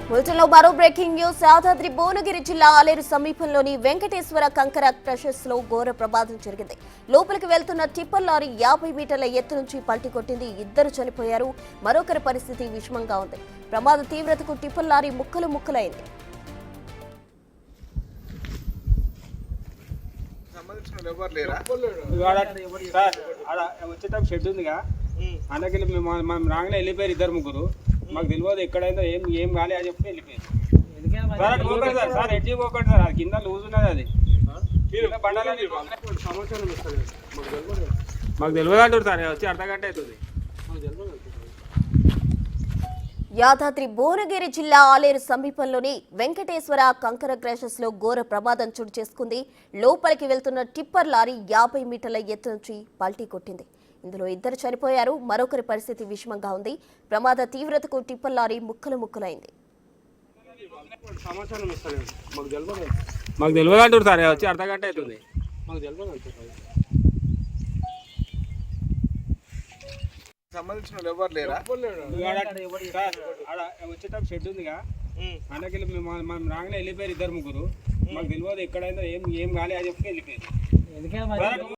బులెటిన్లో మరో breaking news. Yadadri Bhuvanagiri జిల్లా ఆలేరు సమీపంలోని వెంకటేశ్వర కంకర క్రషర్స్ లో ఘోర ప్రమాదం జరిగింది. లోపలికి వెళ్తున్న టిప్పర్ లారీ 50 మీటర్ల ఎత్తు నుంచి పల్టీ కొట్టింది. ఇద్దరు చనిపోయారు, మరొకరి పరిస్థితి విషమంగా ఉంది. ప్రమాద తీవ్రతకు టిప్పర్ లారీ ముక్కలైంది. వచ్చేటప్పుడు షెడ్ ఉందిగా, అందుకెళ్ళి మనం రాగానే వెళ్ళిపోయారు ఇద్దరు ముగ్గురు. మాకు తెలియదు ఎక్కడైందో ఏం కాలే అని చెప్పి వెళ్ళిపోయారు. సార్ ఎడ్జీ పోకండి సార్, అది కింద లూజ్ ఉన్నది. అది మాకు తెలియదు అంటారు సార్, వచ్చి అర్ధగంట అవుతుంది. యాదాద్రి భువనగిరి జిల్లా ఆలేరు సమీపంలోని వెంకటేశ్వర కంకర క్రషర్స్ లో ఘోర ప్రమాదం చోటు చేసుకుంది. లోపలికి వెళ్తున్న టిప్పర్ లారీ 50 మీటర్ల ఎత్తు నుంచి పల్టీ కొట్టింది. ఇందులో ఇద్దరు చనిపోయారు, మరొకరి పరిస్థితి విషమంగా ఉంది. ప్రమాద తీవ్రతకు టిప్పర్ లారీ ముక్కలైంది. మాకు తెలియదు అంటారు సార్, వచ్చి అర్ధగంట అవుతుంది. మాకు తెలియదు సంబంధించిన ఎవరు లేరా? వచ్చేటప్పుడు షెడ్ ఉందిగా, అందుకెళ్ళి మనం రాగానే వెళ్ళిపోయారు ఇద్దరు ముగ్గురు. మాకు తెలియదు ఎక్కడైందో ఏం కాలే అని చెప్పి వెళ్ళిపోయారు.